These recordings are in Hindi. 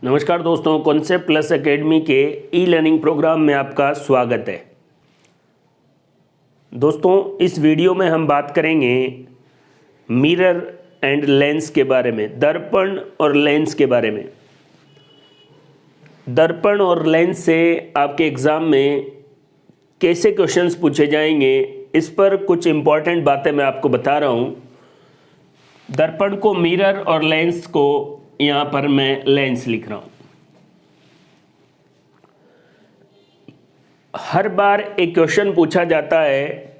नमस्कार दोस्तों, कॉन्सेप्ट प्लस एकेडमी के ई लर्निंग प्रोग्राम में आपका स्वागत है। दोस्तों, इस वीडियो में हम बात करेंगे मिरर एंड लेंस के बारे में, दर्पण और लेंस के बारे में। दर्पण और लेंस से आपके एग्ज़ाम में कैसे क्वेश्चंस पूछे जाएंगे, इस पर कुछ इम्पॉर्टेंट बातें मैं आपको बता रहा हूँ। दर्पण को मिरर और लेंस को यहाँ पर मैं लेंस लिख रहा हूँ। हर बार एक क्वेश्चन पूछा जाता है,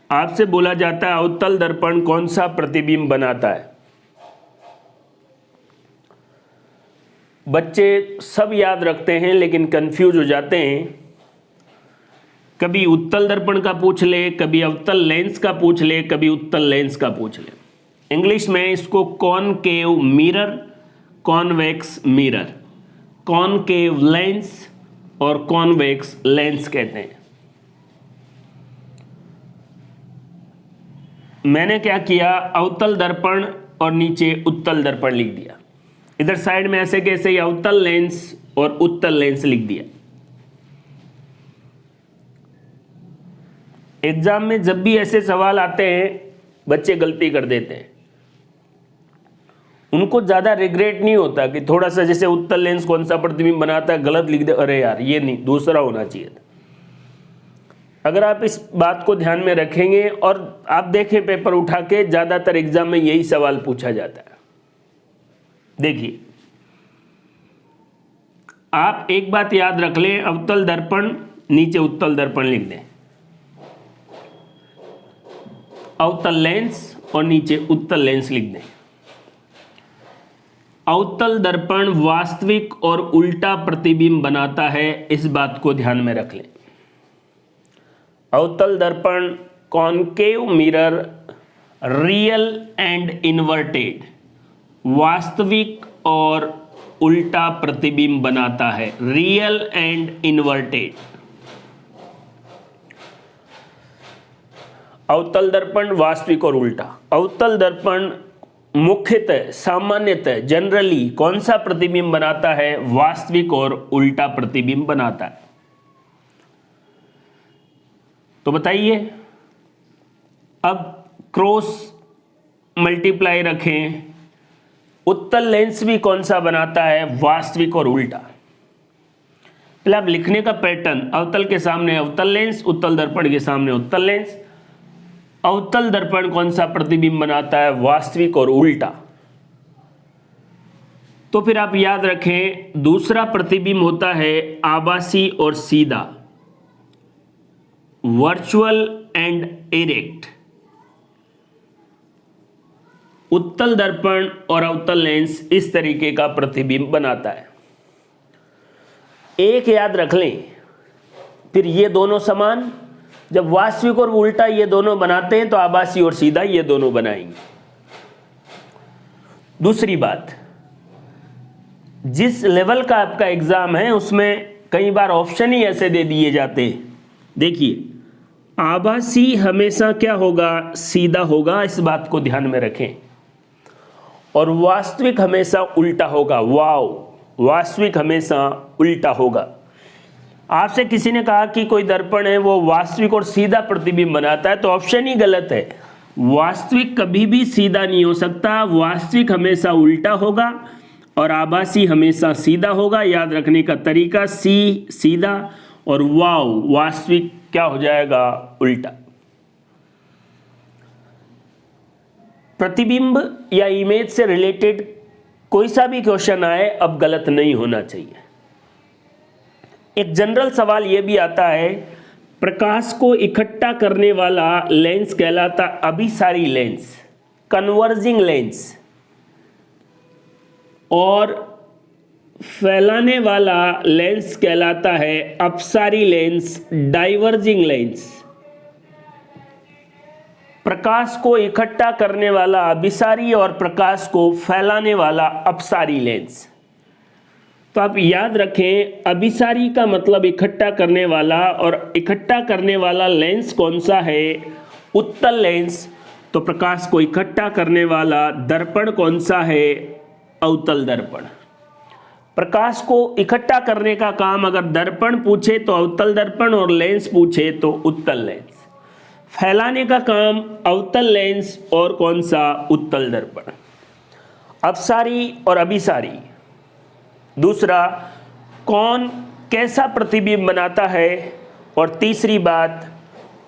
आपसे बोला जाता है अवतल दर्पण कौन सा प्रतिबिंब बनाता है। बच्चे सब याद रखते हैं लेकिन कंफ्यूज हो जाते हैं। कभी उत्तल दर्पण का पूछ ले, कभी अवतल लेंस का पूछ ले, कभी उत्तल लेंस का पूछ ले। इंग्लिश में इसको concave mirror, convex mirror, concave lens और कॉन्वेक्स लेंस कहते हैं। मैंने क्या किया, अवतल दर्पण और नीचे उत्तल दर्पण लिख दिया। इधर साइड में ऐसे कैसे ही अवतल लेंस और उत्तल लेंस लिख दिया। एग्जाम में जब भी ऐसे सवाल आते हैं बच्चे गलती कर देते हैं। उनको ज़्यादा रिग्रेट नहीं होता कि थोड़ा सा जैसे उत्तल लेंस कौन सा प्रतिबिंब बनाता है गलत लिख दे, अरे यार ये नहीं, दूसरा होना चाहिए था। अगर आप इस बात को ध्यान में रखेंगे और आप देखें पेपर उठा के, ज़्यादातर एग्जाम में यही सवाल पूछा जाता है। देखिए, आप एक बात याद रख लें, अवतल दर्पण नीचे उत्तल दर्पण लिख दें, अवतल लेंस और नीचे उत्तल लेंस लिख दें। अवतल दर्पण वास्तविक और उल्टा प्रतिबिंब बनाता है, इस बात को ध्यान में रख लें। अवतल दर्पण concave mirror real and inverted, वास्तविक और उल्टा प्रतिबिंब बनाता है, रियल एंड इन्वर्टेड। अवतल दर्पण वास्तविक और उल्टा। अवतल दर्पण मुख्यतः, सामान्यतः, जनरली कौन सा प्रतिबिंब बनाता है, वास्तविक और उल्टा प्रतिबिंब बनाता है। तो बताइए, अब क्रॉस मल्टीप्लाई रखें, उत्तल लेंस भी कौन सा बनाता है, वास्तविक और उल्टा। पहले आप लिखने का पैटर्न, अवतल के सामने अवतल लेंस, उत्तल दर्पण के सामने उत्तल लेंस। अवतल दर्पण कौन सा प्रतिबिंब बनाता है, वास्तविक और उल्टा। तो फिर आप याद रखें, दूसरा प्रतिबिंब होता है आभासी और सीधा, वर्चुअल एंड इरेक्ट। उत्तल दर्पण और अवतल लेंस इस तरीके का प्रतिबिंब बनाता है। एक याद रख लें, फिर ये दोनों समान, जब वास्तविक और उल्टा ये दोनों बनाते हैं तो आभासी और सीधा ये दोनों बनाएंगे। दूसरी बात, जिस लेवल का आपका एग्जाम है उसमें कई बार ऑप्शन ही ऐसे दे दिए जाते हैं। देखिए, आभासी हमेशा क्या होगा, सीधा होगा, इस बात को ध्यान में रखें। और वास्तविक हमेशा उल्टा होगा। वाओ, वास्तविक हमेशा उल्टा होगा। आपसे किसी ने कहा कि कोई दर्पण है वो वास्तविक और सीधा प्रतिबिंब बनाता है, तो ऑप्शन ही गलत है। वास्तविक कभी भी सीधा नहीं हो सकता, वास्तविक हमेशा उल्टा होगा और आभासी हमेशा सीधा होगा। याद रखने का तरीका, सी सीधा और वाव वास्तविक क्या हो जाएगा, उल्टा। प्रतिबिंब या इमेज से रिलेटेड कोई सा भी क्वेश्चन आए, अब गलत नहीं होना चाहिए। एक जनरल सवाल यह भी आता है, प्रकाश को इकट्ठा करने वाला लेंस कहलाता अभिसारी लेंस, कन्वर्जिंग लेंस, और फैलाने वाला लेंस कहलाता है अपसारी लेंस, डाइवर्जिंग लेंस। प्रकाश को इकट्ठा करने वाला अभिसारी और प्रकाश को फैलाने वाला अपसारी लेंस। तो आप याद रखें, अभिसारी का मतलब इकट्ठा करने वाला, और इकट्ठा करने वाला लेंस कौन सा है, उत्तल लेंस। तो प्रकाश को इकट्ठा करने वाला दर्पण कौन सा है, अवतल दर्पण। प्रकाश को इकट्ठा करने का काम अगर दर्पण पूछे तो अवतल दर्पण और लेंस पूछे तो उत्तल लेंस। फैलाने का काम अवतल लेंस और कौन सा, उत्तल दर्पण। अपसारी और अभिसारी। दूसरा, कौन कैसा प्रतिबिंब बनाता है। और तीसरी बात,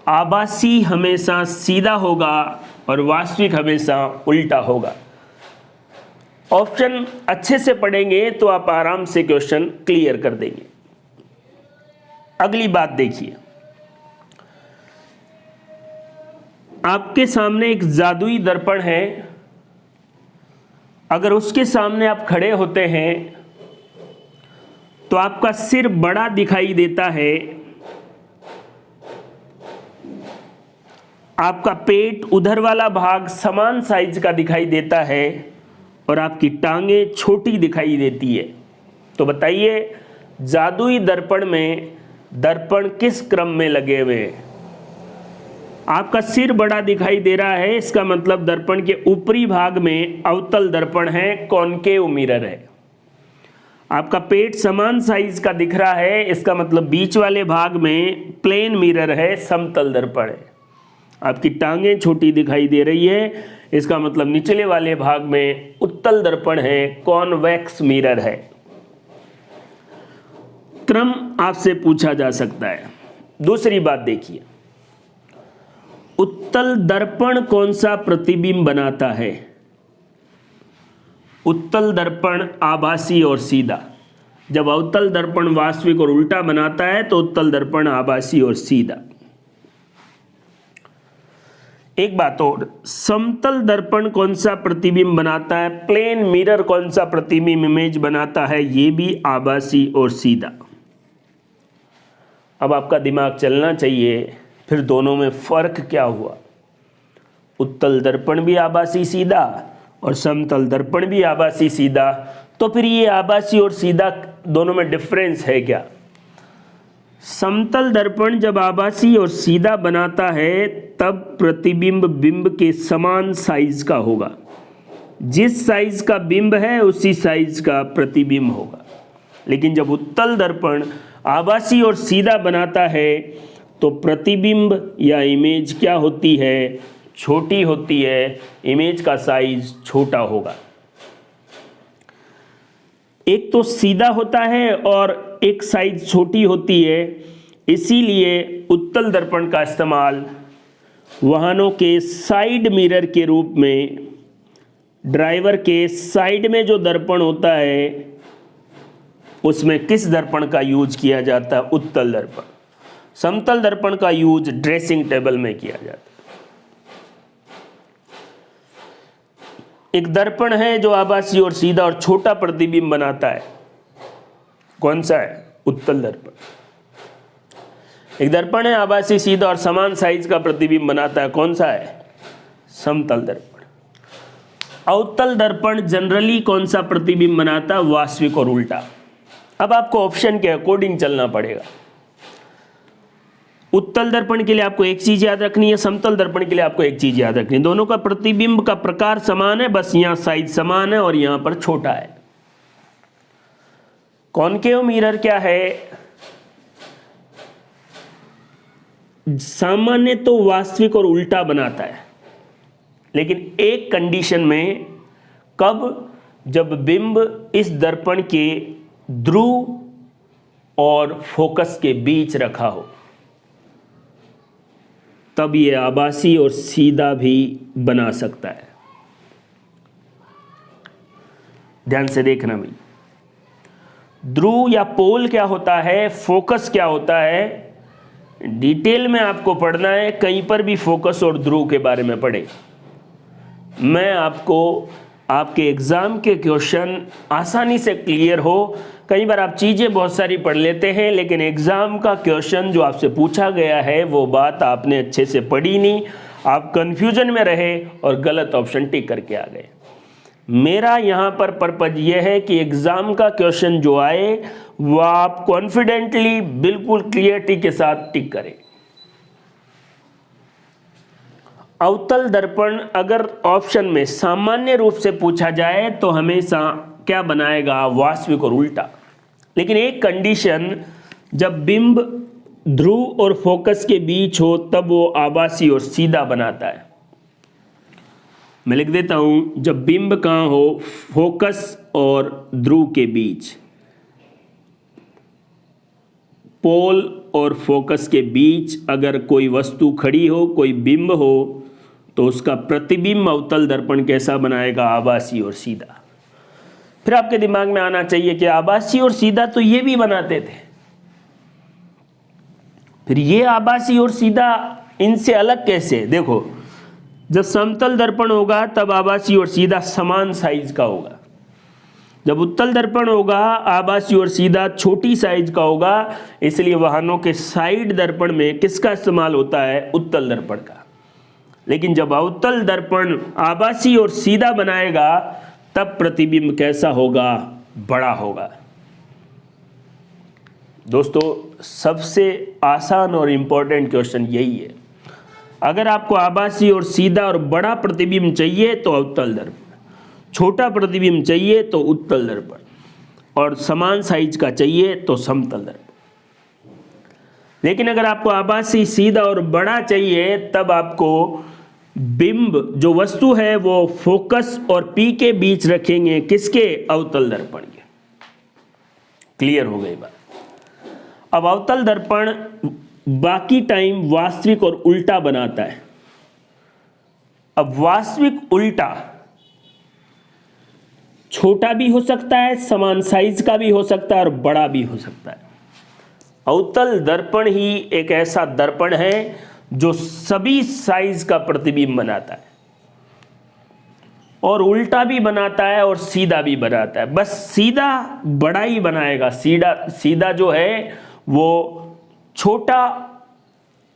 आभासी हमेशा सीधा होगा और वास्तविक हमेशा उल्टा होगा। ऑप्शन अच्छे से पढ़ेंगे तो आप आराम से क्वेश्चन क्लियर कर देंगे। अगली बात देखिए, आपके सामने एक जादुई दर्पण है। अगर उसके सामने आप खड़े होते हैं तो आपका सिर बड़ा दिखाई देता है, आपका पेट उधर वाला भाग समान साइज का दिखाई देता है और आपकी टांगें छोटी दिखाई देती है। तो बताइए जादुई दर्पण में दर्पण किस क्रम में लगे हुए हैं। आपका सिर बड़ा दिखाई दे रहा है, इसका मतलब दर्पण के ऊपरी भाग में अवतल दर्पण है, कॉनकेव मिरर है। आपका पेट समान साइज का दिख रहा है, इसका मतलब बीच वाले भाग में प्लेन मिरर है, समतल दर्पण है। आपकी टांगें छोटी दिखाई दे रही है, इसका मतलब निचले वाले भाग में उत्तल दर्पण है, कॉन्वेक्स मिरर है। क्रम आपसे पूछा जा सकता है। दूसरी बात देखिए, उत्तल दर्पण कौन सा प्रतिबिंब बनाता है। उत्तल दर्पण आभासी और सीधा। जब अवतल दर्पण वास्तविक और उल्टा बनाता है तो उत्तल दर्पण आभासी और सीधा। एक बात और, समतल दर्पण कौन सा प्रतिबिंब बनाता है, प्लेन मिरर कौन सा प्रतिबिंब इमेज बनाता है, ये भी आभासी और सीधा। अब आपका दिमाग चलना चाहिए, फिर दोनों में फर्क क्या हुआ। उत्तल दर्पण भी आभासी सीधा और समतल दर्पण भी आभासी सीधा, तो फिर ये आभासी और सीधा दोनों में डिफरेंस है क्या। समतल दर्पण जब आभासी और सीधा बनाता है तब प्रतिबिंब बिंब के समान साइज का होगा। जिस साइज का बिंब है उसी साइज का प्रतिबिंब होगा। लेकिन जब उत्तल दर्पण आभासी और सीधा बनाता है तो प्रतिबिंब या इमेज क्या होती है, छोटी होती है, इमेज का साइज छोटा होगा। एक तो सीधा होता है और एक साइज छोटी होती है, इसीलिए उत्तल दर्पण का इस्तेमाल वाहनों के साइड मिरर के रूप में, ड्राइवर के साइड में जो दर्पण होता है उसमें किस दर्पण का यूज किया जाता है, उत्तल दर्पण। समतल दर्पण का यूज ड्रेसिंग टेबल में किया जाता है। एक दर्पण है जो आभासी और सीधा और छोटा प्रतिबिंब बनाता है, कौन सा है, उत्तल दर्पण। एक दर्पण है आभासी सीधा और समान साइज का प्रतिबिंब बनाता है, कौन सा है, समतल दर्पण। अवतल दर्पण जनरली कौन सा प्रतिबिंब बनाता है, वास्तविक और उल्टा। अब आपको ऑप्शन के अकॉर्डिंग चलना पड़ेगा। उत्तल दर्पण के लिए आपको एक चीज याद रखनी है, समतल दर्पण के लिए आपको एक चीज याद रखनी है। दोनों का प्रतिबिंब का प्रकार समान है, बस यहां साइज समान है और यहां पर छोटा है। कॉनकेव मिरर क्या है, सामान्य तो वास्तविक और उल्टा बनाता है, लेकिन एक कंडीशन में, कब, जब बिंब इस दर्पण के ध्रुव और फोकस के बीच रखा हो, तब ये आभासी और सीधा भी बना सकता है। ध्यान से देखना भाई, ध्रुव या पोल क्या होता है, फोकस क्या होता है, डिटेल में आपको पढ़ना है। कहीं पर भी फोकस और ध्रुव के बारे में पढ़े। मैं आपको आपके एग्जाम के क्वेश्चन आसानी से क्लियर हो। कई बार आप चीज़ें बहुत सारी पढ़ लेते हैं, लेकिन एग्जाम का क्वेश्चन जो आपसे पूछा गया है वो बात आपने अच्छे से पढ़ी नहीं, आप कंफ्यूजन में रहे और गलत ऑप्शन टिक करके आ गए। मेरा यहाँ पर पर्पज ये है कि एग्जाम का क्वेश्चन जो आए वो आप कॉन्फिडेंटली, बिल्कुल क्लियरिटी के साथ टिक करें। अवतल दर्पण अगर ऑप्शन में सामान्य रूप से पूछा जाए तो हमेशा क्या बनाएगा, वास्तविक और उल्टा। लेकिन एक कंडीशन, जब बिंब ध्रुव और फोकस के बीच हो तब वो आभासी और सीधा बनाता है। मैं लिख देता हूं, जब बिंब कहाँ हो, फोकस और ध्रुव के बीच, पोल और फोकस के बीच अगर कोई वस्तु खड़ी हो, कोई बिंब हो, तो उसका प्रतिबिंब अवतल दर्पण कैसा बनाएगा, आभासी और सीधा। फिर आपके दिमाग में आना चाहिए कि आभासी और सीधा तो ये भी बनाते थे, फिर ये आभासी और सीधा इनसे अलग कैसे। देखो, जब समतल दर्पण होगा तब आभासी और सीधा समान साइज का होगा, जब उत्तल दर्पण होगा आभासी और सीधा छोटी साइज का होगा। इसलिए वाहनों के साइड दर्पण में किसका इस्तेमाल होता है, उत्तल दर्पण का। लेकिन जब अवतल दर्पण आभासी और सीधा बनाएगा तब प्रतिबिंब कैसा होगा, बड़ा होगा। दोस्तों, सबसे आसान और इंपॉर्टेंट क्वेश्चन यही है। अगर आपको आभासी और सीधा और बड़ा प्रतिबिंब चाहिए तो अवतल दर्पण, छोटा प्रतिबिंब चाहिए तो उत्तल दर्पण, और समान साइज का चाहिए तो समतल दर्पण। लेकिन अगर आपको आभासी, सीधा और बड़ा चाहिए तब आपको बिंब जो वस्तु है वो फोकस और पी के बीच रखेंगे, किसके, अवतल दर्पण के। क्लियर हो गई बात। अब अवतल दर्पण बाकी टाइम वास्तविक और उल्टा बनाता है। अब वास्तविक उल्टा छोटा भी हो सकता है, समान साइज का भी हो सकता है और बड़ा भी हो सकता है। अवतल दर्पण ही एक ऐसा दर्पण है जो सभी साइज का प्रतिबिंब बनाता है, और उल्टा भी बनाता है और सीधा भी बनाता है। बस सीधा बड़ा ही बनाएगा, सीधा जो है वो छोटा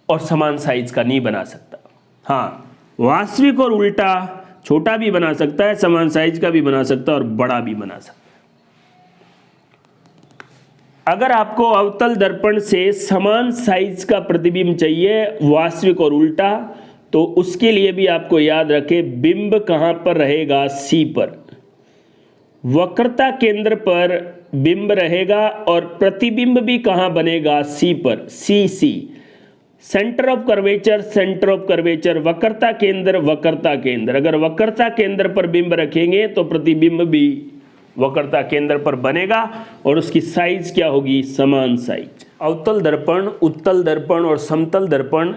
और समान साइज का नहीं बना सकता। हाँ, वास्तविक और उल्टा छोटा भी बना सकता है, समान साइज का भी बना सकता है और बड़ा भी बना सकता है। अगर आपको अवतल दर्पण से समान साइज का प्रतिबिंब चाहिए, वास्तविक और उल्टा, तो उसके लिए भी आपको याद रखें, बिंब कहां पर रहेगा, सी पर। वक्रता केंद्र पर बिंब रहेगा और प्रतिबिंब भी कहां बनेगा, सी पर, C C. Centre of curvature, centre of curvature, वक्रता केंद्र। अगर वक्रता केंद्र पर बिंब रखेंगे तो प्रतिबिंब भी वक्रता केंद्र पर बनेगा और उसकी साइज क्या होगी, समान साइज। अवतल दर्पण, उत्तल दर्पण और समतल दर्पण,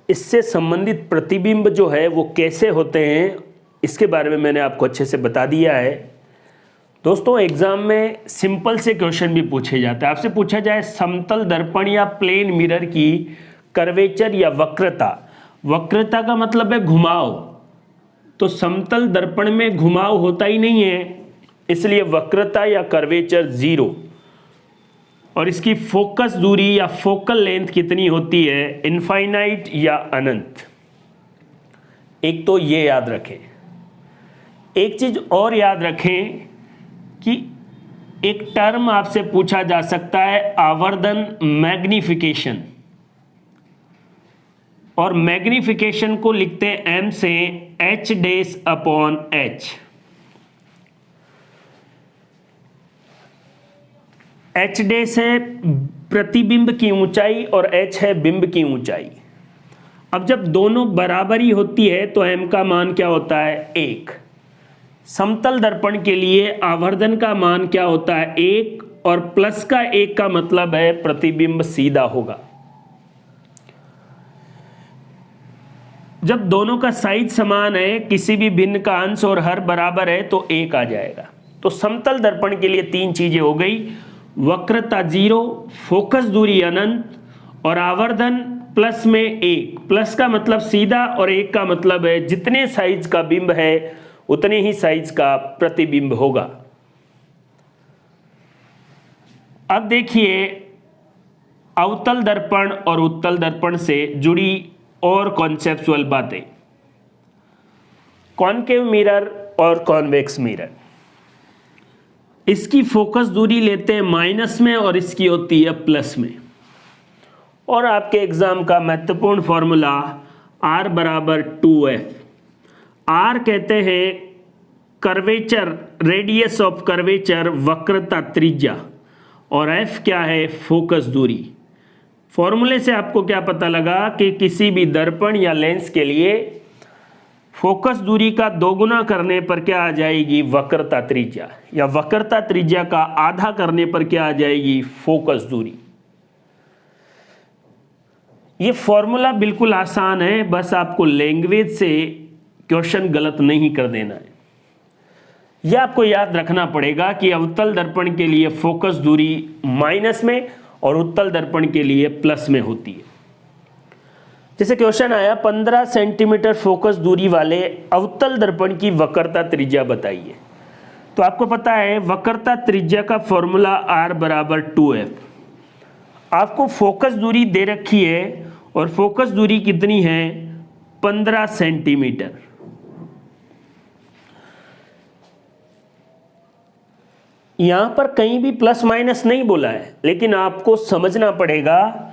इससे संबंधित प्रतिबिंब जो है वो कैसे होते हैं, इसके बारे में मैंने आपको अच्छे से बता दिया है। दोस्तों, एग्जाम में सिंपल से क्वेश्चन भी पूछे जाते हैं। आपसे पूछा जाए समतल दर्पण या प्लेन मिरर की कर्वेचर या वक्रता। वक्रता का मतलब है घुमाव, तो समतल दर्पण में घुमाव होता ही नहीं है, इसलिए वक्रता या कर्वेचर 0। और इसकी फोकस दूरी या फोकल लेंथ कितनी होती है, इनफाइनाइट या अनंत। एक तो ये याद रखें। एक चीज और याद रखें कि एक टर्म आपसे पूछा जा सकता है, आवर्धन मैग्निफिकेशन, और मैग्निफिकेशन को लिखते हैं m से h'/h। h' है प्रतिबिंब की ऊंचाई और h है बिंब की ऊंचाई। अब जब दोनों बराबरी होती है तो m का मान क्या होता है, 1। समतल दर्पण के लिए आवर्धन का मान क्या होता है, 1, और प्लस का 1 का मतलब है प्रतिबिंब सीधा होगा। जब दोनों का साइज समान है, किसी भी भिन्न का अंश और हर बराबर है तो 1 आ जाएगा। तो समतल दर्पण के लिए 3 चीजें हो गई, वक्रता 0, फोकस दूरी अनंत, और आवर्धन प्लस में 1। प्लस का मतलब सीधा और 1 का मतलब है जितने साइज का बिंब है उतने ही साइज का प्रतिबिंब होगा। अब देखिए अवतल दर्पण और उत्तल दर्पण से जुड़ी और कॉन्सेप्चुअल बातें। कॉनकेव मिरर और कॉन्वेक्स मिरर, इसकी फोकस दूरी लेते हैं माइनस में और इसकी होती है प्लस में। और आपके एग्जाम का महत्वपूर्ण फॉर्मूला R = 2F। R कहते हैं कर्वेचर, रेडियस ऑफ कर्वेचर वक्रता त्रिज्या, और एफ क्या है, फोकस दूरी। फॉर्मूले से आपको क्या पता लगा कि किसी भी दर्पण या लेंस के लिए फोकस दूरी का दोगुना करने पर क्या आ जाएगी, वक्रता त्रिज्या, या वक्रता त्रिज्या का आधा करने पर क्या आ जाएगी, फोकस दूरी। ये फॉर्मूला बिल्कुल आसान है, बस आपको लैंग्वेज से क्वेश्चन गलत नहीं कर देना है। यह आपको याद रखना पड़ेगा कि अवतल दर्पण के लिए फोकस दूरी माइनस में और उत्तल दर्पण के लिए प्लस में होती है। जैसे क्वेश्चन आया 15 सेंटीमीटर फोकस दूरी वाले अवतल दर्पण की वक्रता त्रिज्या बताइए। तो आपको पता है वक्रता त्रिज्या का फॉर्मूला R बराबर 2f। आपको फोकस दूरी दे रखी है और फोकस दूरी कितनी है, 15 सेंटीमीटर। यहां पर कहीं भी प्लस माइनस नहीं बोला है, लेकिन आपको समझना पड़ेगा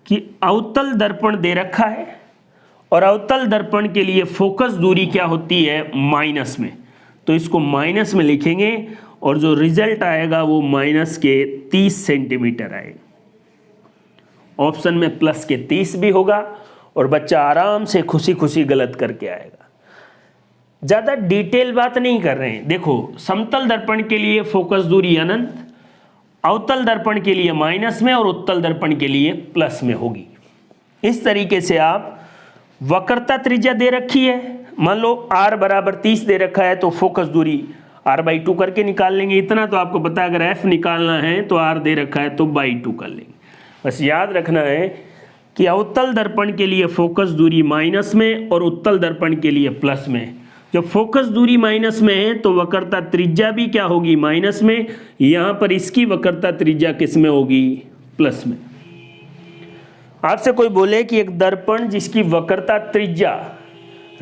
कि अवतल दर्पण दे रखा है और अवतल दर्पण के लिए फोकस दूरी क्या होती है, माइनस में। तो इसको माइनस में लिखेंगे और जो रिजल्ट आएगा वो माइनस के 30 सेंटीमीटर आएगा। ऑप्शन में प्लस के 30 भी होगा और बच्चा आराम से खुशी खुशी गलत करके आएगा। ज्यादा डिटेल बात नहीं कर रहे हैं। देखो, समतल दर्पण के लिए फोकस दूरी अनंत, अवतल दर्पण के लिए माइनस में और उत्तल दर्पण के लिए प्लस में होगी। इस तरीके से आप वक्रता त्रिज्या दे रखी है, मान लो R बराबर 30 दे रखा है, तो फोकस दूरी R/2 करके निकाल लेंगे। इतना तो आपको पता है, अगर F निकालना है तो R दे रखा है तो बाई 2 कर लेंगे। बस याद रखना है कि अवतल दर्पण के लिए फोकस दूरी माइनस में और उत्तल दर्पण के लिए प्लस में। जब फोकस दूरी माइनस में है तो वक्रता त्रिज्या भी क्या होगी, माइनस में। यहां पर इसकी वक्रता त्रिज्या किस में होगी, प्लस में। आपसे कोई बोले कि एक दर्पण जिसकी वक्रता त्रिज्या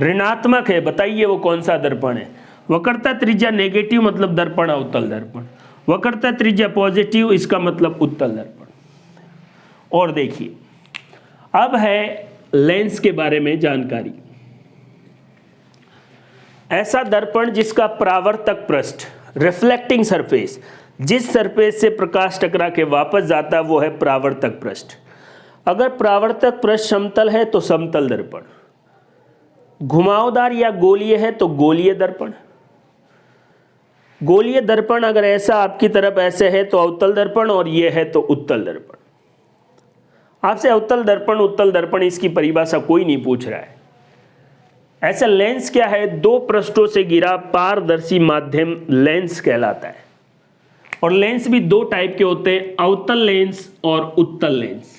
ऋणात्मक है, बताइए वो कौन सा दर्पण है। वक्रता त्रिज्या नेगेटिव मतलब दर्पण अवतल दर्पण, वक्रता त्रिज्या पॉजिटिव इसका मतलब उत्तल दर्पण। और देखिए, अब है लेंस के बारे में जानकारी। ऐसा दर्पण जिसका परावर्तक पृष्ठ, रिफ्लेक्टिंग सरफेस, जिस सरफेस से प्रकाश टकरा के वापस जाता है वो है परावर्तक पृष्ठ। अगर परावर्तक पृष्ठ समतल है तो समतल दर्पण, घुमावदार या गोलीय है तो गोलीय दर्पण। गोलीय दर्पण अगर ऐसा आपकी तरफ ऐसे है तो अवतल दर्पण, और ये है तो उत्तल दर्पण। आपसे अवतल दर्पण उत्तल दर्पण इसकी परिभाषा कोई नहीं पूछ रहा है। ऐसा लेंस क्या है, दो पृष्ठों से घिरा पारदर्शी माध्यम लेंस कहलाता है। और लेंस भी दो टाइप के होते हैं, अवतल लेंस और उत्तल लेंस।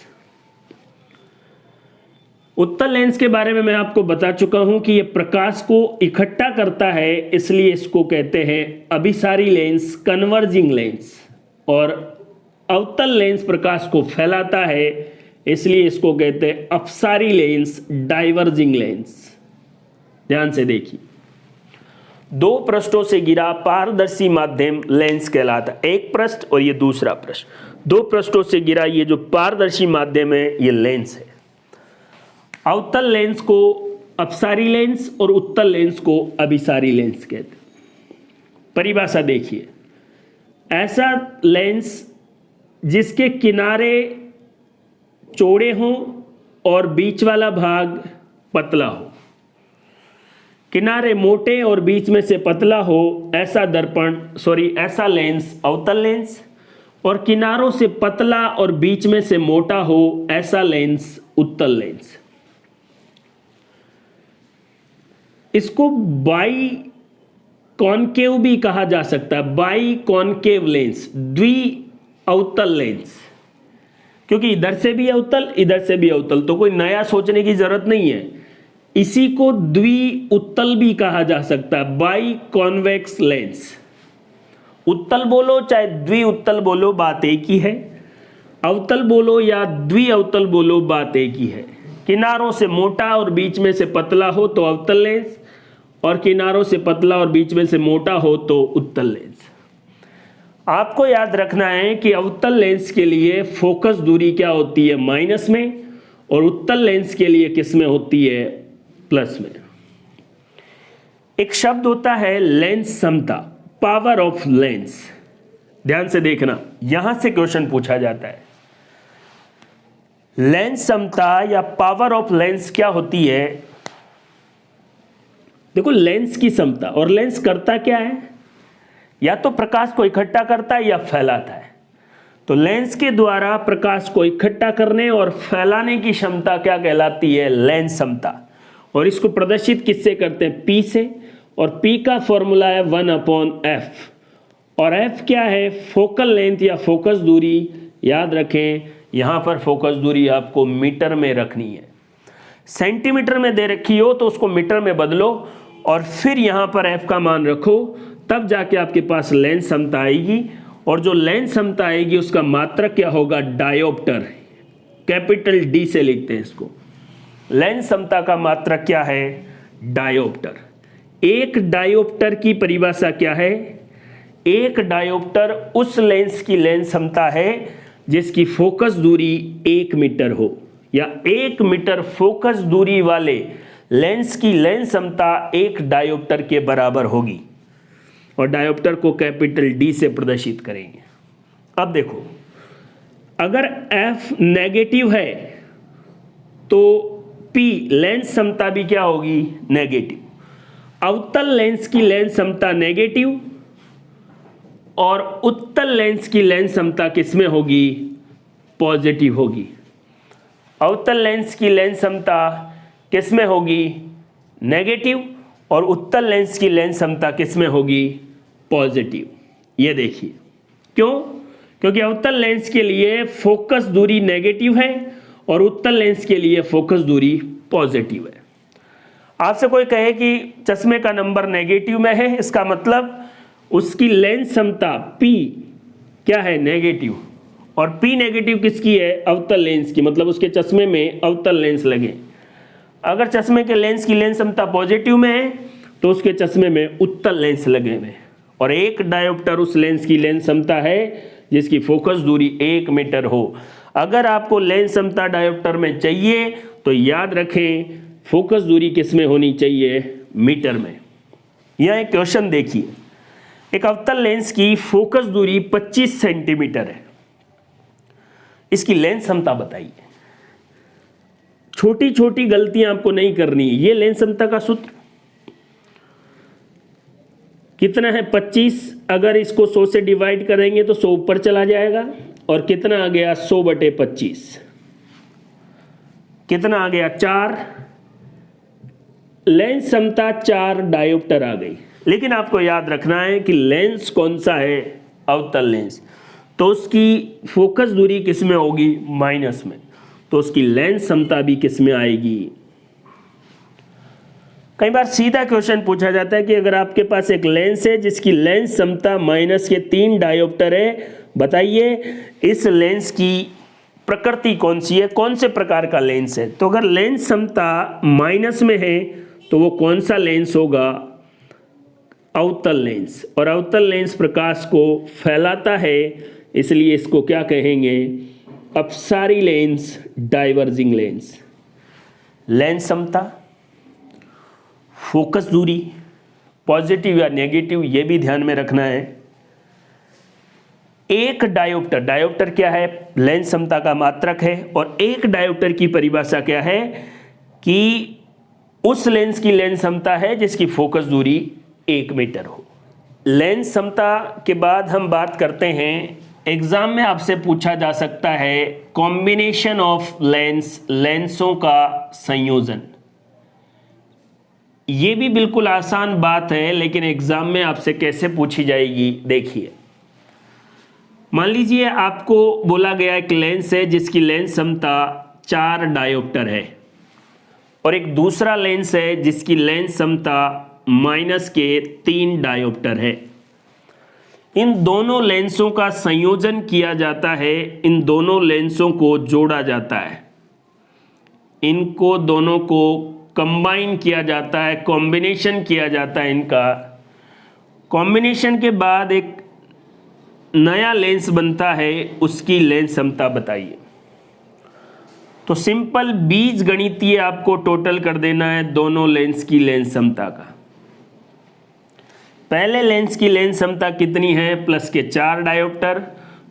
उत्तल लेंस के बारे में मैं आपको बता चुका हूं कि यह प्रकाश को इकट्ठा करता है, इसलिए इसको कहते हैं अभिसारी लेंस, कन्वर्जिंग लेंस। और अवतल लेंस प्रकाश को फैलाता है, इसलिए इसको कहते हैं अपसारी लेंस, डाइवर्जिंग लेंस। ध्यान से देखिए, दो पृष्ठों से घिरा पारदर्शी माध्यम लेंस कहलाता है। एक पृष्ठ और ये दूसरा पृष्ठ, दो पृष्ठों से घिरा ये जो पारदर्शी माध्यम है ये लेंस है। अवतल लेंस को अपसारी लेंस और उत्तल लेंस को अभिसारी लेंस कहते हैं। परिभाषा देखिए, ऐसा लेंस जिसके किनारे चौड़े हों और बीच वाला भाग पतला हो, किनारे मोटे और बीच में से पतला हो, ऐसा ऐसा लेंस अवतल लेंस। और किनारों से पतला और बीच में से मोटा हो, ऐसा लेंस उत्तल लेंस। इसको बाई कॉनकेव भी कहा जा सकता है, बाई कॉनकेव लेंस, द्वि अवतल लेंस, क्योंकि इधर से भी अवतल इधर से भी अवतल, तो कोई नया सोचने की जरूरत नहीं है। इसी को द्वि उत्तल भी कहा जा सकता है, बाई कॉन्वेक्स लेंस। उत्तल बोलो चाहे द्वि उत्तल बोलो, बात एक ही है। अवतल बोलो या द्वि अवतल बोलो, बात एक ही है। किनारों से मोटा और बीच में से पतला हो तो अवतल लेंस, और किनारों से पतला और बीच में से मोटा हो तो उत्तल लेंस। आपको याद रखना है कि अवतल लेंस के लिए फोकस दूरी क्या होती है, माइनस में, और उत्तल लेंस के लिए किस में होती है, प्लस में। एक शब्द होता है लेंस समता, पावर ऑफ लेंस। ध्यान से देखना, यहां से क्वेश्चन पूछा जाता है। लेंस समता या पावर ऑफ लेंस क्या होती है? देखो, लेंस की समता, और लेंस करता क्या है? या तो प्रकाश को इकट्ठा करता है या फैलाता है। तो लेंस के द्वारा प्रकाश को इकट्ठा करने और फैलाने की क्षमता क्या कहलाती है? लेंस समता। और इसको प्रदर्शित किससे करते हैं? P से। और P का फॉर्मूला है 1/f। और f क्या है? फोकल लेंथ या फोकस दूरी। याद रखें, यहां पर फोकस दूरी आपको मीटर में रखनी है। सेंटीमीटर में दे रखी हो तो उसको मीटर में बदलो और फिर यहां पर f का मान रखो, तब जाके आपके पास लेंस समता आएगी। और जो लेंस समता आएगी उसका मात्रक क्या होगा? डायोप्टर। कैपिटल D से लिखते हैं इसको। लेंस समता का मात्रक क्या है? डायोप्टर। एक डायोप्टर की परिभाषा क्या है? एक डायोप्टर उस लेंस की लेंस समता है जिसकी फोकस दूरी 1 मीटर हो, या 1 मीटर फोकस दूरी वाले लेंस की लेंस समता 1 डायोप्टर के बराबर होगी। और डायोप्टर को कैपिटल D से प्रदर्शित करेंगे। अब देखो, अगर F नेगेटिव है तो P लेंस समता भी क्या होगी? नेगेटिव। अवतल लेंस की लेंस समता नेगेटिव और उत्तल लेंस की लेंस समता किसमें होगी? पॉजिटिव होगी। अवतल लेंस की लेंस समता किसमें होगी? नेगेटिव। और उत्तल लेंस की लेंस समता किसमें होगी? पॉजिटिव। ये देखिए, क्यों? क्योंकि अवतल लेंस के लिए फोकस दूरी नेगेटिव है और उत्तल लेंस के लिए फोकस दूरी पॉजिटिव है। आपसे कोई कहे कि चश्मे का नंबर नेगेटिव में है, इसका मतलब उसकी लेंस समता P क्या है? नेगेटिव। और P नेगेटिव किसकी है? अवतल लेंस की, मतलब उसके चश्मे में अवतल लेंस लगे। अगर चश्मे के लेंस की लेंस समता पॉजिटिव में है तो उसके चश्मे में उत्तल लेंस लगे हुए। और एक डायोप्टर उस लेंस की लेंस समता है जिसकी फोकस दूरी 1 मीटर हो। अगर आपको लेंस समता डायोप्टर में चाहिए तो याद रखें, फोकस दूरी किस में होनी चाहिए? मीटर में। यह एक क्वेश्चन देखिए, एक अवतल लेंस की फोकस दूरी 25 सेंटीमीटर है, इसकी लेंस समता बताइए। छोटी छोटी गलतियां आपको नहीं करनी है। ये लेंस समता का सूत्र कितना है? 25। अगर इसको 100 से डिवाइड करेंगे तो 100 ऊपर चला जाएगा। और कितना आ गया? 100/25। कितना आ गया? 4। लेंस समता 4 डायोप्टर आ गई। लेकिन आपको याद रखना है कि लेंस कौन सा है? अवतल लेंस। तो उसकी फोकस दूरी किस में होगी? माइनस में। तो उसकी लेंस समता भी किस में आएगी? कई बार सीधा क्वेश्चन पूछा जाता है कि अगर आपके पास एक लेंस है जिसकी लेंस समता माइनस के 3 डायोप्टर है, बताइए इस लेंस की प्रकृति कौन सी है? कौन से प्रकार का लेंस है? तो अगर लेंस समता माइनस में है तो वो कौन सा लेंस होगा? अवतल लेंस। और अवतल लेंस प्रकाश को फैलाता है, इसलिए इसको क्या कहेंगे? अपसारी लेंस, डाइवर्जिंग लेंस। लेंस समता, फोकस दूरी, पॉजिटिव या नेगेटिव, ये भी ध्यान में रखना है। एक डायोप्टर, डायोप्टर क्या है? लेंस समता का मात्रक है। और एक डायोप्टर की परिभाषा क्या है? कि उस लेंस की लेंस समता है जिसकी फोकस दूरी 1 मीटर हो। लेंस समता के बाद हम बात करते हैं, एग्जाम में आपसे पूछा जा सकता है कॉम्बिनेशन ऑफ लेंस, लेंसों का संयोजन। ये भी बिल्कुल आसान बात है, लेकिन एग्जाम में आपसे कैसे पूछी जाएगी देखिए। मान लीजिए आपको बोला गया एक लेंस है जिसकी लेंस समता 4 डायोप्टर है, और एक दूसरा लेंस है जिसकी लेंस समता माइनस के 3 डायोप्टर है। इन दोनों लेंसों का संयोजन किया जाता है, इन दोनों लेंसों को जोड़ा जाता है, इनको दोनों को कंबाइन किया जाता है, कॉम्बिनेशन किया जाता है इनका। कॉम्बिनेशन के बाद एक नया लेंस बनता है, उसकी लेंस समता बताइए। तो सिंपल बीज गणितीय आपको टोटल कर देना है दोनों लेंस की लेंस समता का। पहले लेंस की लेंस क्षमता कितनी है, प्लस के 4 डायोप्टर,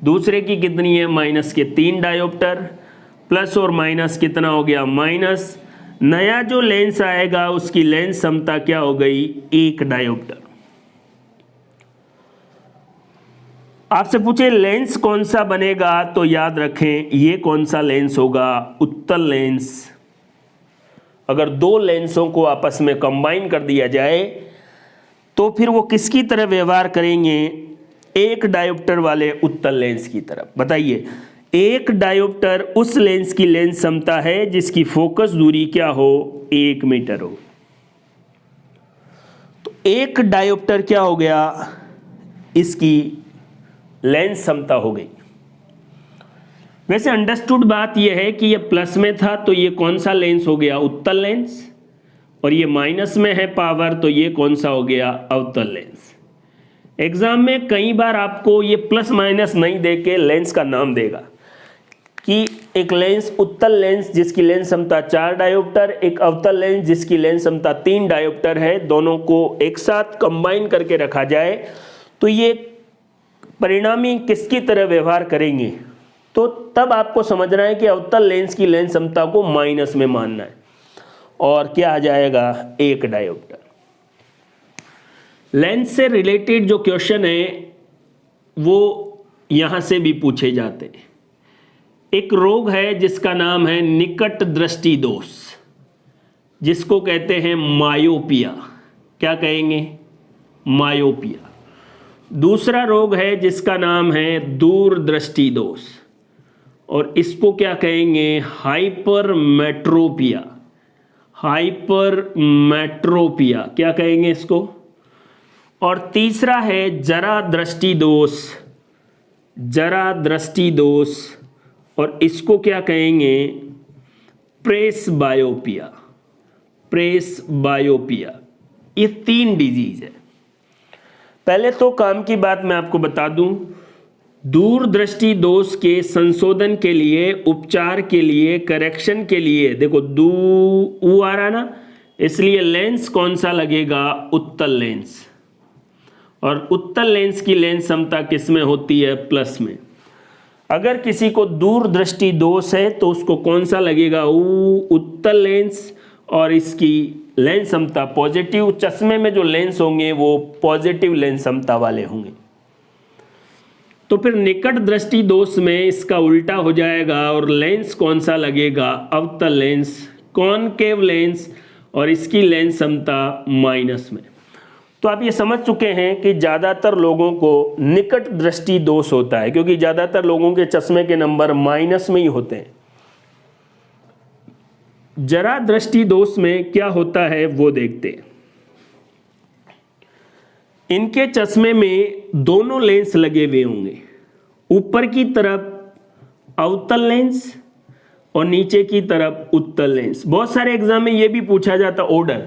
दूसरे की कितनी है, माइनस के 3 डायोप्टर, प्लस और माइनस कितना हो गया, माइनस। नया जो लेंस आएगा उसकी लेंस क्षमता क्या हो गई, 1 डायोप्टर। आपसे पूछे लेंस कौन सा बनेगा, तो याद रखें ये कौन सा लेंस होगा, उत्तल लेंस। अगर दो लेंसों को आपस में कंबाइन कर दिया जाए तो फिर वो किसकी तरह व्यवहार करेंगे, 1 डायोप्टर वाले उत्तल लेंस की तरफ। बताइए, 1 डायोप्टर उस लेंस की लेंस क्षमता है जिसकी फोकस दूरी क्या हो, 1 मीटर हो। तो 1 डायोप्टर क्या हो गया, इसकी लेंस क्षमता हो गई। वैसे अंडरस्टूड बात यह है कि ये प्लस में था तो ये कौन सा लेंस हो गया, उत्तल लेंस, और ये माइनस में है पावर तो ये कौन सा हो गया, अवतल लेंस। एग्जाम में कई बार आपको ये प्लस माइनस नहीं देके लेंस का नाम देगा कि एक लेंस उत्तल लेंस जिसकी लेंस क्षमता 4 डायोप्टर, एक अवतल लेंस जिसकी लेंस क्षमता 3 डायोप्टर है, दोनों को एक साथ कंबाइन करके रखा जाए तो ये परिणामी किसकी तरह व्यवहार करेंगे। तो तब आपको समझना है कि अवतल लेंस की लेंस क्षमता को माइनस में मानना है और क्या आ जाएगा, 1 डायोप्टर। लेंस से रिलेटेड जो क्वेश्चन है वो यहां से भी पूछे जाते हैं। एक रोग है जिसका नाम है निकट दृष्टि दोष, जिसको कहते हैं मायोपिया। क्या कहेंगे, मायोपिया। दूसरा रोग है जिसका नाम है दूरदृष्टि दोष, और इसको क्या कहेंगे, हाइपरमेट्रोपिया। हाइपरमेट्रोपिया क्या कहेंगे इसको। और तीसरा है जरा दृष्टि दोष, जरा दृष्टि दोष, और इसको क्या कहेंगे, प्रेसबायोपिया। प्रेसबायोपिया, ये 3 डिजीज है। पहले तो काम की बात मैं आपको बता दूं, दूरदृष्टि दोष के संशोधन के लिए, उपचार के लिए, करेक्शन के लिए, देखो ऊ आ रहा ना, इसलिए लेंस कौन सा लगेगा, उत्तल लेंस। और उत्तल लेंस की लेंस क्षमता किस में होती है, प्लस में। अगर किसी को दूरदृष्टि दोष है तो उसको कौन सा लगेगा, उत्तल लेंस, और इसकी लेंस क्षमता पॉजिटिव। चश्मे में जो लेंस होंगे वो पॉजिटिव लेंस क्षमता वाले होंगे। तो फिर निकट दृष्टि दोष में इसका उल्टा हो जाएगा और लेंस कौन सा लगेगा, अवतल लेंस, कॉनकेव लेंस, और इसकी लेंस क्षमता माइनस में। तो आप ये समझ चुके हैं कि ज़्यादातर लोगों को निकट दृष्टि दोष होता है क्योंकि ज़्यादातर लोगों के चश्मे के नंबर माइनस में ही होते हैं। जरा दृष्टि दोष में क्या होता है वो देखते हैं। इनके चश्मे में दोनों लेंस लगे हुए होंगे, ऊपर की तरफ अवतल लेंस और नीचे की तरफ उत्तल लेंस। बहुत सारे एग्जाम में ये भी पूछा जाता ऑर्डर,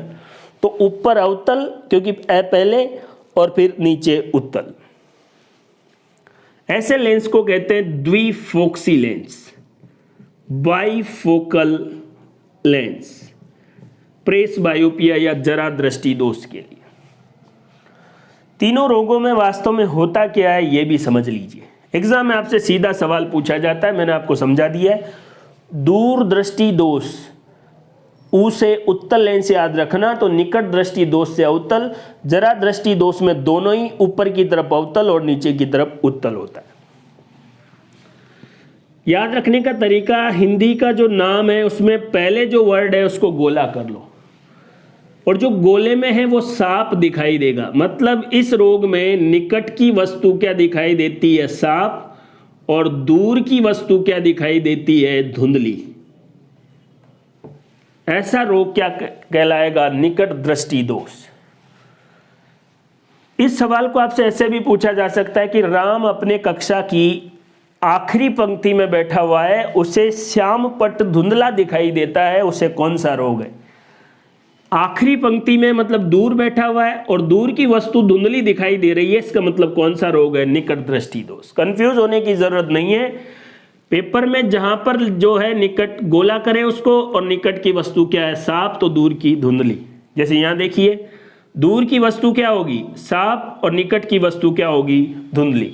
तो ऊपर अवतल क्योंकि पहले, और फिर नीचे उत्तल। ऐसे लेंस को कहते हैं द्विफोक्सी लेंस, बाइफोकल लेंस, प्रेसबायोपिया या जरा दृष्टि दोष के लिए। तीनों रोगों में वास्तव में होता क्या है ये भी समझ लीजिए। एग्जाम में आपसे सीधा सवाल पूछा जाता है, मैंने आपको समझा दिया है। दूरदृष्टि दोष, ऊ से उत्तल लेंस याद रखना, तो निकट दृष्टि दोष से अवतल। जरा दृष्टि दोष में दोनों ही ऊपर की तरफ अवतल और नीचे की तरफ उत्तल होता है। याद रखने का तरीका, हिंदी का जो नाम है उसमें पहले जो वर्ड है उसको गोला कर लो, और जो गोले में है वो सांप दिखाई देगा। मतलब इस रोग में निकट की वस्तु क्या दिखाई देती है, सांप, और दूर की वस्तु क्या दिखाई देती है, धुंधली। ऐसा रोग क्या कहलाएगा, निकट दृष्टि दोष। इस सवाल को आपसे ऐसे भी पूछा जा सकता है कि राम अपने कक्षा की आखिरी पंक्ति में बैठा हुआ है, उसे श्याम पट धुंधला दिखाई देता है, उसे कौन सा रोग है। आखिरी पंक्ति में मतलब दूर बैठा हुआ है और दूर की वस्तु धुंधली दिखाई दे रही है, इसका मतलब कौन सा रोग है, निकट दृष्टि दोष। कंफ्यूज होने की जरूरत नहीं है। पेपर में जहां पर जो है निकट गोला करें उसको, और निकट की वस्तु क्या है, सांप, तो दूर की धुंधली। जैसे यहां देखिए दूर की वस्तु क्या होगी, साफ, और निकट की वस्तु क्या होगी, धुंधली।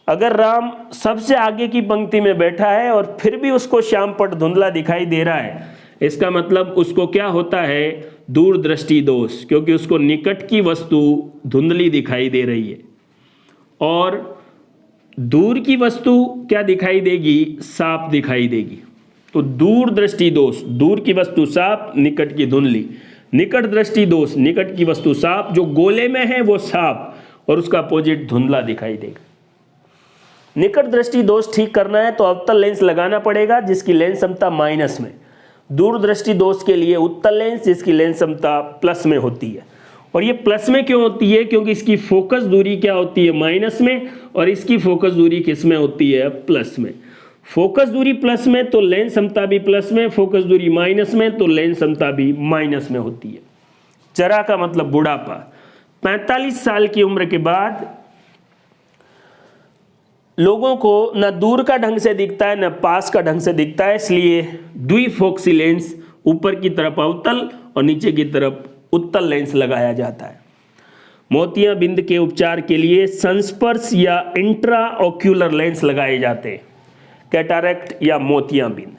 अगर राम सबसे आगे की पंक्ति में बैठा है और फिर भी उसको श्याम पट धुंधला दिखाई दे रहा है, इसका मतलब उसको क्या होता है, दूरदृष्टि दोष, क्योंकि उसको निकट की वस्तु धुंधली दिखाई दे रही है और दूर की वस्तु क्या दिखाई देगी, साफ दिखाई देगी। तो दूरदृष्टि दोष, दूर की वस्तु साफ, निकट की धुंधली। निकट दृष्टि दोष, निकट की वस्तु साफ, जो गोले में है वो साफ और उसका अपोजिट धुंधला दिखाई देगा। निकट दृष्टि दोष ठीक करना है तो अवतल लेंस लगाना पड़ेगा जिसकी लेंस क्षमता माइनस में, दूरदृष्टि दोष के लिए उत्तल लेंस जिसकी लेंस क्षमता प्लस में होती है। और ये प्लस में क्यों होती है, क्योंकि इसकी फोकस दूरी क्या होती है, माइनस में, और इसकी फोकस दूरी किस में होती है, प्लस में। फोकस दूरी प्लस में तो लेंस क्षमता भी प्लस में, फोकस दूरी माइनस में तो लेंस क्षमता भी माइनस में होती है। चरा का मतलब बुढ़ापा। 45 साल की उम्र के बाद लोगों को न दूर का ढंग से दिखता है न पास का ढंग से दिखता है, इसलिए द्विफोक्सी लेंस, ऊपर की तरफ अवतल और नीचे की तरफ उत्तल लेंस लगाया जाता है। मोतियाबिंद बिंद के उपचार के लिए संस्पर्श या इंट्राओक्यूलर लेंस लगाए जाते हैं, कैटारैक्ट या मोतियाबिंद।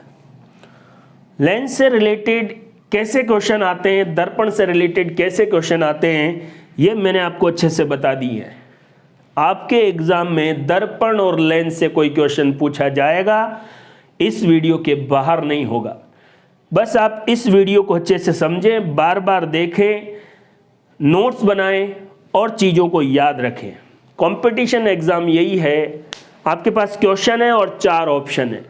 लेंस से रिलेटेड कैसे क्वेश्चन आते हैं, दर्पण से रिलेटेड कैसे क्वेश्चन आते हैं, ये मैंने आपको अच्छे से बता दी है। आपके एग्जाम में दर्पण और लेंस से कोई क्वेश्चन पूछा जाएगा, इस वीडियो के बाहर नहीं होगा। बस आप इस वीडियो को अच्छे से समझें, बार बार देखें, नोट्स बनाएं और चीज़ों को याद रखें। कंपटीशन एग्ज़ाम यही है, आपके पास क्वेश्चन है और 4 ऑप्शन है।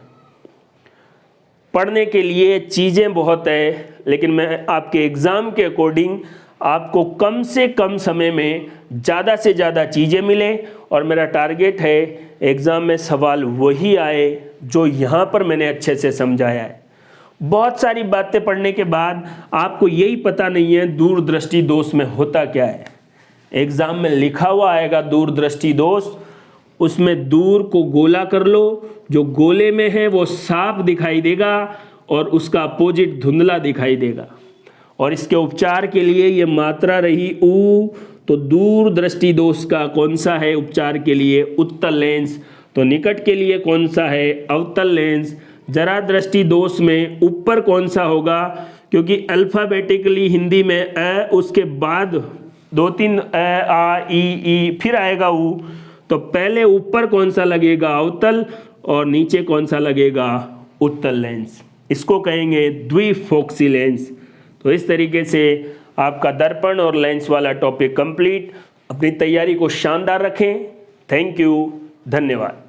पढ़ने के लिए चीज़ें बहुत है, लेकिन मैं आपके एग्ज़ाम के अकॉर्डिंग आपको कम से कम समय में ज़्यादा से ज़्यादा चीज़ें मिले, और मेरा टारगेट है एग्ज़ाम में सवाल वही आए जो यहाँ पर मैंने अच्छे से समझाया है। बहुत सारी बातें पढ़ने के बाद आपको यही पता नहीं है दूरदृष्टि दोष में होता क्या है। एग्ज़ाम में लिखा हुआ आएगा दूरदृष्टि दोष, उसमें दूर को गोला कर लो, जो गोले में है वो साफ दिखाई देगा और उसका अपोजिट धुंधला दिखाई देगा। और इसके उपचार के लिए ये मात्रा रही ऊ, तो दूरदृष्टि दोष का कौन सा है उपचार के लिए, उत्तल लेंस। तो निकट के लिए कौन सा है, अवतल लेंस। जरा दृष्टि दोष में ऊपर कौन सा होगा, क्योंकि अल्फ़ाबेटिकली हिंदी में अ, उसके बाद 2-3 अ, आ, ई, फिर आएगा ऊ, तो पहले ऊपर कौन सा लगेगा, अवतल, और नीचे कौन सा लगेगा, उत्तल लेंस। इसको कहेंगे द्विफोक्सी लेंस। तो इस तरीके से आपका दर्पण और लेंस वाला टॉपिक कंप्लीट। अपनी तैयारी को शानदार रखें। थैंक यू, धन्यवाद।